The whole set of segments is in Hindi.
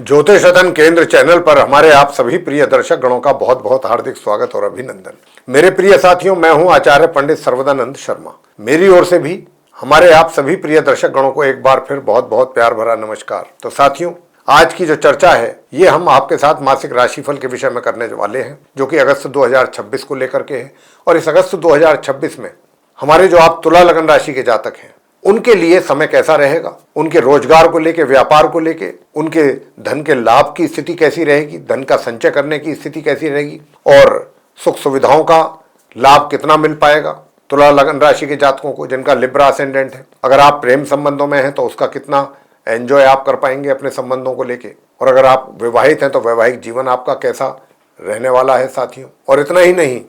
ज्योतिष अध्ययन केंद्र चैनल पर हमारे आप सभी प्रिय दर्शक गणों का बहुत बहुत हार्दिक स्वागत और अभिनंदन। मेरे प्रिय साथियों, मैं हूं आचार्य पंडित सर्वदानंद शर्मा। मेरी ओर से भी हमारे आप सभी प्रिय दर्शक गणों को एक बार फिर बहुत बहुत प्यार भरा नमस्कार। तो साथियों, आज की जो चर्चा है ये हम आपके साथ मासिक राशिफल के विषय में करने वाले हैं, जो कि अगस्त 2026 को लेकर के है। और इस अगस्त 2026 में हमारे जो आप तुला लगन राशि के जातक हैं उनके लिए समय कैसा रहेगा, उनके रोजगार को लेके, व्यापार को लेके, उनके धन के लाभ की स्थिति कैसी रहेगी, धन का संचय करने की स्थिति कैसी रहेगी और सुख सुविधाओं का लाभ कितना मिल पाएगा तुला लगन राशि के जातकों को जिनका लिब्रा असेंडेंट है। अगर आप प्रेम संबंधों में हैं तो उसका कितना एंजॉय आप कर पाएंगे अपने संबंधों को लेके, और अगर आप विवाहित हैं तो वैवाहिक जीवन आपका कैसा रहने वाला है साथियों। और इतना ही नहीं,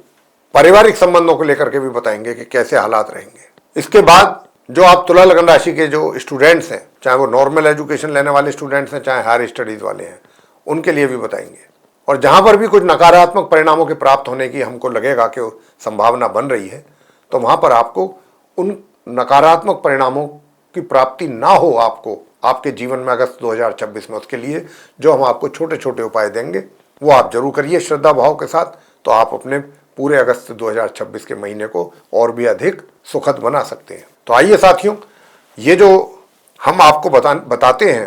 पारिवारिक संबंधों को लेकर के भी बताएंगे कि कैसे हालात रहेंगे। इसके बाद जो आप तुला लगन राशि के जो स्टूडेंट्स हैं, चाहे वो नॉर्मल एजुकेशन लेने वाले स्टूडेंट्स हैं चाहे हायर स्टडीज वाले हैं, उनके लिए भी बताएंगे। और जहां पर भी कुछ नकारात्मक परिणामों के प्राप्त होने की हमको लगेगा कि संभावना बन रही है, तो वहां पर आपको उन नकारात्मक परिणामों की प्राप्ति ना हो आपको आपके जीवन में अगस्त 2026 में, उसके लिए जो हम आपको छोटे छोटे उपाय देंगे वो आप जरूर करिए श्रद्धा भाव के साथ। तो आप अपने पूरे अगस्त 2026 के महीने को और भी अधिक सुखद बना सकते हैं। तो आइए साथियों, ये जो हम आपको बताते हैं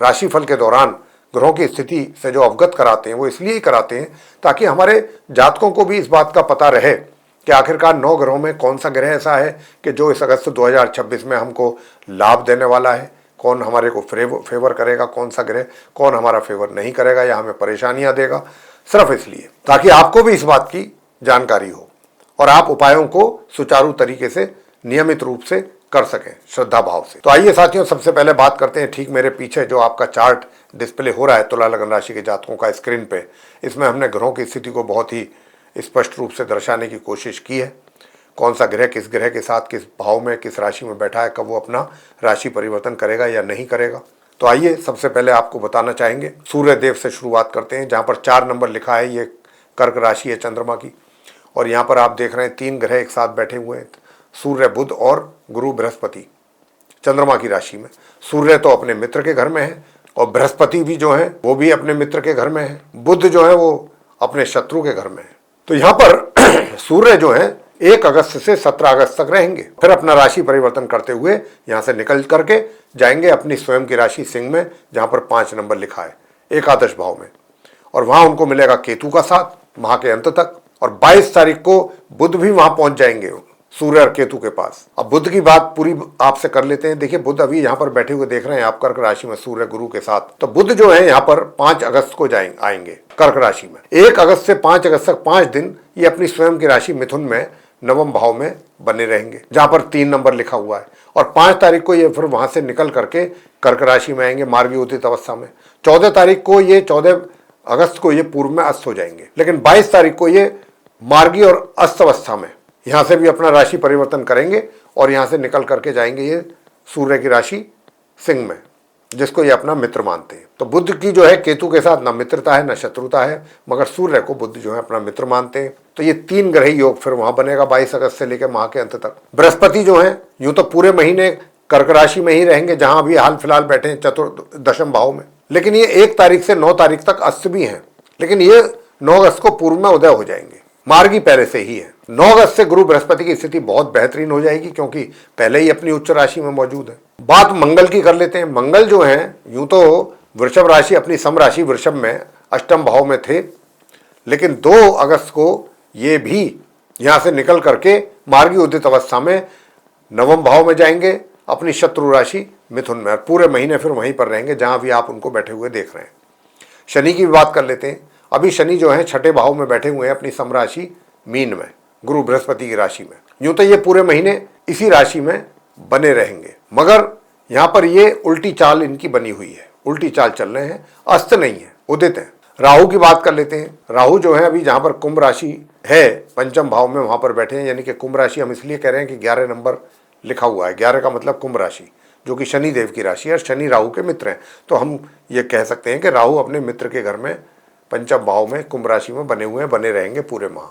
राशिफल के दौरान ग्रहों की स्थिति से जो अवगत कराते हैं वो इसलिए ही कराते हैं ताकि हमारे जातकों को भी इस बात का पता रहे कि आखिरकार 9 ग्रहों में कौन सा ग्रह ऐसा है कि जो इस अगस्त 2026 में हमको लाभ देने वाला है, कौन हमारे को फेवर करेगा, कौन सा ग्रह कौन हमारा फेवर नहीं करेगा या हमें परेशानियां देगा। सिर्फ इसलिए ताकि आपको भी इस बात की जानकारी हो और आप उपायों को सुचारू तरीके से नियमित रूप से कर सकें श्रद्धा भाव से। तो आइए साथियों, सबसे पहले बात करते हैं, ठीक मेरे पीछे जो आपका चार्ट डिस्प्ले हो रहा है तुला लगन राशि के जातकों का स्क्रीन पे, इसमें हमने ग्रहों की स्थिति को बहुत ही स्पष्ट रूप से दर्शाने की कोशिश की है। कौन सा ग्रह किस ग्रह के साथ किस भाव में किस राशि में बैठा है, कब वो अपना राशि परिवर्तन करेगा या नहीं करेगा। तो आइए सबसे पहले आपको बताना चाहेंगे सूर्य देव से शुरुआत करते हैं, जहाँ पर 4 नंबर लिखा है। ये कर्क राशि है चंद्रमा की, और यहाँ पर आप देख रहे हैं 3 ग्रह एक साथ बैठे हुए हैं, सूर्य, बुध और गुरु बृहस्पति चंद्रमा की राशि में। सूर्य तो अपने मित्र के घर में है और बृहस्पति भी जो है वो भी अपने मित्र के घर में है, बुध जो है वो अपने शत्रु के घर में है। तो यहाँ पर सूर्य जो है 1 अगस्त से 17 अगस्त तक रहेंगे, फिर अपना राशि परिवर्तन करते हुए यहाँ से निकल करके जाएंगे अपनी स्वयं की राशि सिंह में, जहाँ पर 5 नंबर लिखा है एकादश भाव में, और वहाँ उनको मिलेगा केतु का साथ माह के अंत तक। और 22 तारीख को बुध भी वहां पहुंच जाएंगे सूर्य और केतु के पास। अब बुध की बात पूरी आपसे कर लेते हैं। देखिए, बुध अभी यहाँ पर बैठे हुए देख रहे हैं आप कर्क राशि में सूर्य गुरु के साथ। तो बुध जो है यहाँ पर 5 अगस्त को आएंगे कर्क राशि में। 1 अगस्त से 5 अगस्त तक 5 दिन ये अपनी स्वयं की राशि मिथुन में नवम भाव में बने रहेंगे, जहां पर 3 नंबर लिखा हुआ है। और 5 तारीख को ये फिर वहां से निकल करके कर्क राशि में आएंगे मार्गी उदित अवस्था में। 14 तारीख को ये 14 अगस्त को ये पूर्व में अस्त हो जाएंगे, लेकिन 22 तारीख को ये मार्गी और अस्त अवस्था में यहां से भी अपना राशि परिवर्तन करेंगे और यहां से निकल करके जाएंगे ये सूर्य की राशि सिंह में, जिसको ये अपना मित्र मानते हैं। तो बुध की जो है केतु के साथ न मित्रता है न शत्रुता है, मगर सूर्य को बुध जो है अपना मित्र मानते हैं। तो ये 3 ग्रही योग फिर वहां बनेगा 22 अगस्त से लेकर माह के अंत तक। बृहस्पति जो है यूं तो पूरे महीने कर्क राशि में ही रहेंगे, जहां अभी हाल फिलहाल बैठे हैं दशम भाव में, लेकिन ये 1 तारीख से 9 तारीख तक अस्त भी हैं, लेकिन ये 9 अगस्त को पूर्व में उदय हो जाएंगे। मार्गी पहले से ही है। 9 अगस्त से गुरु बृहस्पति की स्थिति बहुत बेहतरीन हो जाएगी, क्योंकि पहले ही अपनी उच्च राशि में मौजूद है। बात मंगल की कर लेते हैं। मंगल जो है यूं तो वृषभ राशि अपनी सम राशि वृषभ में अष्टम भाव में थे, लेकिन 2 अगस्त को ये भी यहां से निकल करके मार्गी उदित अवस्था में नवम भाव में जाएंगे अपनी शत्रु राशि मिथुन में, और पूरे महीने फिर वहीं पर रहेंगे जहां भी आप उनको बैठे हुए देख रहे हैं। शनि की भी बात कर लेते हैं। अभी शनि जो है 6ठे भाव में बैठे हुए हैं अपनी समराशि मीन में गुरु बृहस्पति की राशि में। यूं तो ये पूरे महीने इसी राशि में बने रहेंगे, मगर यहाँ पर ये उल्टी चाल इनकी बनी हुई है, उल्टी चाल चल रहे हैं, अस्त नहीं है, उदित है। राहु की बात कर लेते हैं। राहु जो है अभी जहाँ पर कुंभ राशि है पंचम भाव में वहां पर बैठे हैं, यानी कि कुंभ राशि हम इसलिए कह रहे हैं कि 11 नंबर लिखा हुआ है, 11 का मतलब कुंभ राशि, जो कि शनि देव की राशि है और शनि राहु के मित्र हैं। तो हम ये कह सकते हैं कि राहु अपने मित्र के घर में पंचम भाव में कुंभ राशि में बने हुए हैं, बने रहेंगे पूरे माह।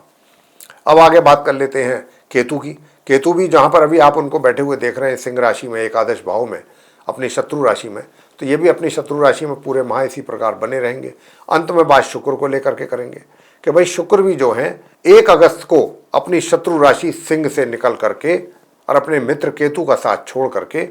अब आगे बात कर लेते हैं केतु की। केतु भी जहां पर अभी आप उनको बैठे हुए देख रहे हैं सिंह राशि में एकादश भाव में अपनी शत्रु राशि में, तो ये भी अपनी शत्रु राशि में पूरे माह इसी प्रकार बने रहेंगे। अंत में बात शुक्र को लेकर के करेंगे कि भाई शुक्र भी जो है 1 अगस्त को अपनी शत्रु राशि सिंह से निकल करके और अपने मित्र केतु का साथ छोड़ करके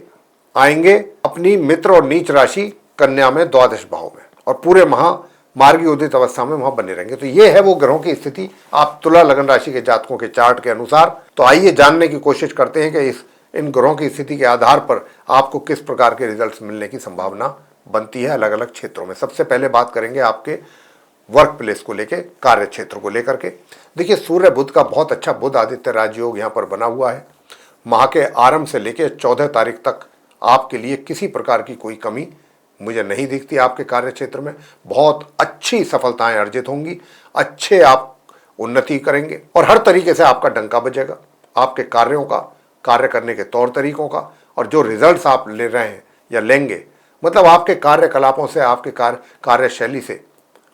आएंगे अपनी मित्र और नीच राशि कन्या में द्वादश भाव में, और पूरे माह मार्गी उदित अवस्था में वहां बने रहेंगे। तो ये है वो ग्रहों की स्थिति आप तुला लगन राशि के जातकों के चार्ट के अनुसार। तो आइए जानने की कोशिश करते हैं कि इन ग्रहों की स्थिति के आधार पर आपको किस प्रकार के रिजल्ट्स मिलने की संभावना बनती है अलग अलग क्षेत्रों में। सबसे पहले बात करेंगे आपके वर्क प्लेस को लेकर, कार्य क्षेत्र को लेकर के। देखिए, सूर्य बुध का बहुत अच्छा बुध आदित्य राजयोग यहाँ पर बना हुआ है। माह के आरंभ से लेकर 14 तारीख तक आपके लिए किसी प्रकार की कोई कमी मुझे नहीं दिखती। आपके कार्य क्षेत्र में बहुत अच्छी सफलताएं अर्जित होंगी, अच्छे आप उन्नति करेंगे और हर तरीके से आपका डंका बजेगा। आपके कार्यों का, कार्य करने के तौर तरीकों का, और जो रिजल्ट्स आप ले रहे हैं या लेंगे, मतलब आपके कार्यकलापों से, आपके कार्यशैली से,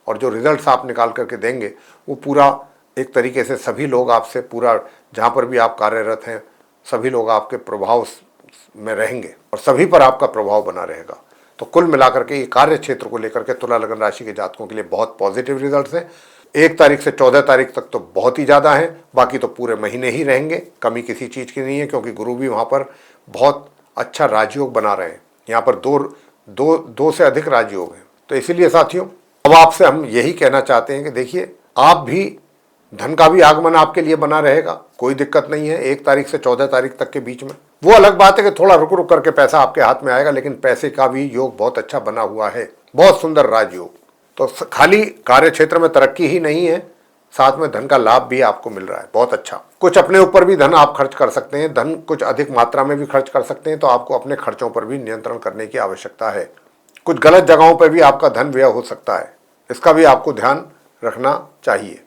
और जो रिजल्ट्स आप निकाल करके देंगे वो पूरा एक तरीके से सभी लोग आपसे, पूरा जहाँ पर भी आप कार्यरत हैं सभी लोग आपके प्रभाव में रहेंगे और सभी पर आपका प्रभाव बना रहेगा। तो कुल मिलाकर के ये कार्य क्षेत्र को लेकर के तुला लगन राशि के जातकों के लिए बहुत पॉजिटिव रिजल्ट्स हैं। 1 तारीख से 14 तारीख तक तो बहुत ही ज़्यादा है, बाकी तो पूरे महीने ही रहेंगे, कमी किसी चीज़ की नहीं है, क्योंकि गुरु भी वहाँ पर बहुत अच्छा राजयोग बना रहे हैं। यहाँ पर दो से अधिक राजयोग हैं। तो इसीलिए साथियों, अब आपसे हम यही कहना चाहते हैं कि देखिए, आप भी धन का भी आगमन आपके लिए बना रहेगा, कोई दिक्कत नहीं है 1 तारीख से 14 तारीख तक के बीच में। वो अलग बात है कि थोड़ा रुक रुक करके पैसा आपके हाथ में आएगा, लेकिन पैसे का भी योग बहुत अच्छा बना हुआ है, बहुत सुंदर राजयोग। तो खाली कार्य क्षेत्र में तरक्की ही नहीं है, साथ में धन का लाभ भी आपको मिल रहा है, बहुत अच्छा। कुछ अपने ऊपर भी धन आप खर्च कर सकते हैं, धन कुछ अधिक मात्रा में भी खर्च कर सकते हैं, तो आपको अपने खर्चों पर भी नियंत्रण करने की आवश्यकता है। कुछ गलत जगहों पर भी आपका धन व्यय हो सकता है, इसका भी आपको ध्यान रखना चाहिए।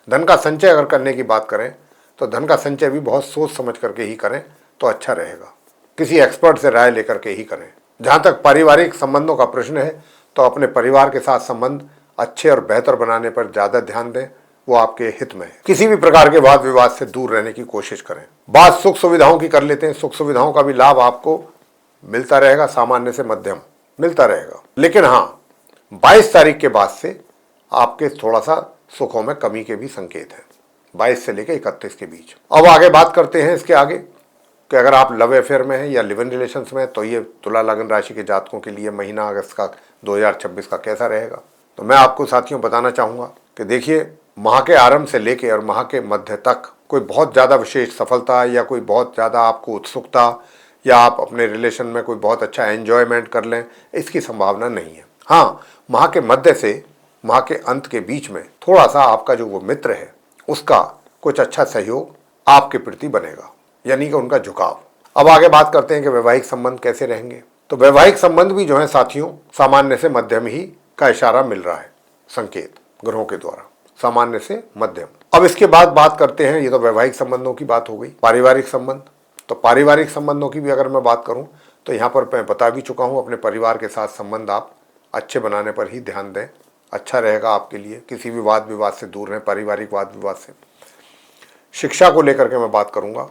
धन का संचय अगर करने की बात करें तो धन का संचय भी बहुत सोच समझ करके ही करें तो अच्छा रहेगा, किसी एक्सपर्ट से राय लेकर के ही करें। जहाँ तक पारिवारिक संबंधों का प्रश्न है तो अपने परिवार के साथ संबंध अच्छे और बेहतर बनाने पर ज़्यादा ध्यान दें, वो आपके हित में है। किसी भी प्रकार के वाद विवाद से दूर रहने की कोशिश करें। बात सुख सुविधाओं की कर लेते हैं। सुख सुविधाओं का भी लाभ आपको मिलता रहेगा, सामान्य से मध्यम मिलता रहेगा, लेकिन हाँ 22 तारीख के बाद से आपके थोड़ा सा सुखों में कमी के भी संकेत हैं, 22 से लेकर 31 के बीच। अब आगे बात करते हैं इसके आगे कि अगर आप लव अफेयर में हैं या लिव इन रिलेशंस में हैं तो ये तुला लगन राशि के जातकों के लिए महीना अगस्त का 2026 का कैसा रहेगा। तो मैं आपको साथियों बताना चाहूँगा कि देखिए, माह के आरंभ से लेकर और माह के मध्य तक कोई बहुत ज़्यादा विशेष सफलता या कोई बहुत ज़्यादा आपको उत्सुकता या आप अपने रिलेशन में कोई बहुत अच्छा एन्जॉयमेंट कर लें, इसकी संभावना नहीं है। हाँ, माह के मध्य से माह के अंत के बीच में थोड़ा सा आपका जो वो मित्र है उसका कुछ अच्छा सहयोग आपके प्रति बनेगा, यानी कि उनका झुकाव। अब आगे बात करते हैं कि वैवाहिक संबंध कैसे रहेंगे। तो वैवाहिक संबंध भी जो है साथियों सामान्य से मध्यम ही का इशारा मिल रहा है, संकेत ग्रहों के द्वारा, सामान्य से मध्यम। अब इसके बाद बात करते हैं, ये तो वैवाहिक संबंधों की बात हो गई। पारिवारिक संबंध, तो पारिवारिक संबंधों की भी अगर मैं बात करूं तो यहाँ पर मैं बता भी चुका हूँ, अपने परिवार के साथ संबंध आप अच्छे बनाने पर ही ध्यान दें, अच्छा रहेगा आपके लिए। किसी भी वाद विवाद से दूर रहें, पारिवारिक वाद विवाद से। शिक्षा को लेकर के मैं बात करूंगा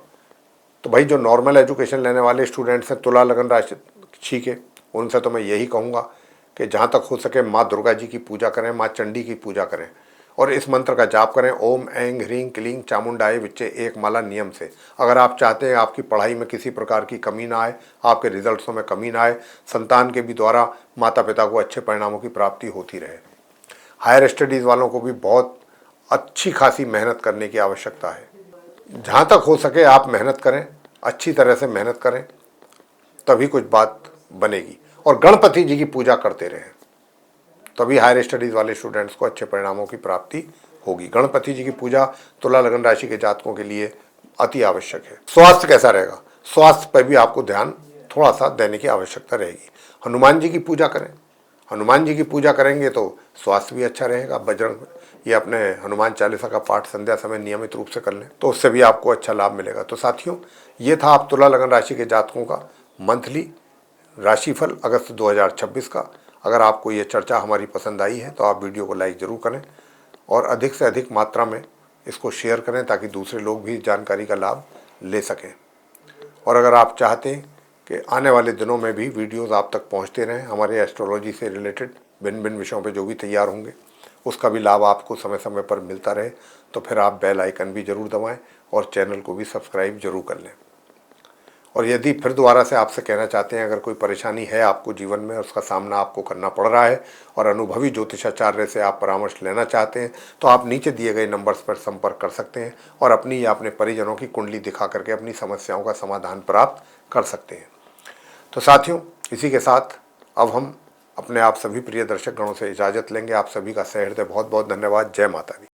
तो भाई जो नॉर्मल एजुकेशन लेने वाले स्टूडेंट्स हैं तुला लगन राशि के, उनसे तो मैं यही कहूँगा कि जहाँ तक हो सके माँ दुर्गा जी की पूजा करें, माँ चंडी की पूजा करें और इस मंत्र का जाप करें, ओम ऐं ह्रीं क्लीं चामुंडाय विच्चे, एक माला नियम से। अगर आप चाहते हैं आपकी पढ़ाई में किसी प्रकार की कमी ना आए, आपके रिजल्ट्सों में कमी ना आए, संतान के भी द्वारा माता पिता को अच्छे परिणामों की प्राप्ति होती रहे। हायर स्टडीज़ वालों को भी बहुत अच्छी खासी मेहनत करने की आवश्यकता है। जहाँ तक हो सके आप मेहनत करें, अच्छी तरह से मेहनत करें, तभी कुछ बात बनेगी। और गणपति जी की पूजा करते रहें, तभी हायर स्टडीज़ वाले स्टूडेंट्स को अच्छे परिणामों की प्राप्ति होगी। गणपति जी की पूजा तुला लगन राशि के जातकों के लिए अति आवश्यक है। स्वास्थ्य कैसा रहेगा, स्वास्थ्य पर भी आपको ध्यान थोड़ा सा देने की आवश्यकता रहेगी। हनुमान जी की पूजा करें, हनुमान जी की पूजा करेंगे तो स्वास्थ्य भी अच्छा रहेगा। बजरंग, ये अपने हनुमान चालीसा का पाठ संध्या समय नियमित रूप से कर लें तो उससे भी आपको अच्छा लाभ मिलेगा। तो साथियों, ये था आप तुला लगन राशि के जातकों का मंथली राशिफल अगस्त 2026 का। अगर आपको ये चर्चा हमारी पसंद आई है तो आप वीडियो को लाइक ज़रूर करें और अधिक से अधिक मात्रा में इसको शेयर करें ताकि दूसरे लोग भी जानकारी का लाभ ले सकें। और अगर आप चाहते हैं कि आने वाले दिनों में भी वीडियोस आप तक पहुंचते रहें। हमारे एस्ट्रोलॉजी से रिलेटेड भिन्न भिन्न विषयों पे जो भी तैयार होंगे उसका भी लाभ आपको समय समय पर मिलता रहे। तो फिर आप बेल आइकन भी ज़रूर दबाएं और चैनल को भी सब्सक्राइब जरूर कर लें। और यदि फिर दोबारा से आपसे कहना चाहते हैं, अगर कोई परेशानी है आपको जीवन में, उसका सामना आपको करना पड़ रहा है और अनुभवी ज्योतिषाचार्य से आप परामर्श लेना चाहते हैं, तो आप नीचे दिए गए नंबर्स पर संपर्क कर सकते हैं और अपनी या अपने परिजनों की कुंडली दिखा करके अपनी समस्याओं का समाधान प्राप्त कर सकते हैं। तो साथियों, इसी के साथ अब हम अपने आप सभी प्रिय दर्शक गणों से इजाज़त लेंगे। आप सभी का सहृदय बहुत बहुत धन्यवाद। जय माता दी।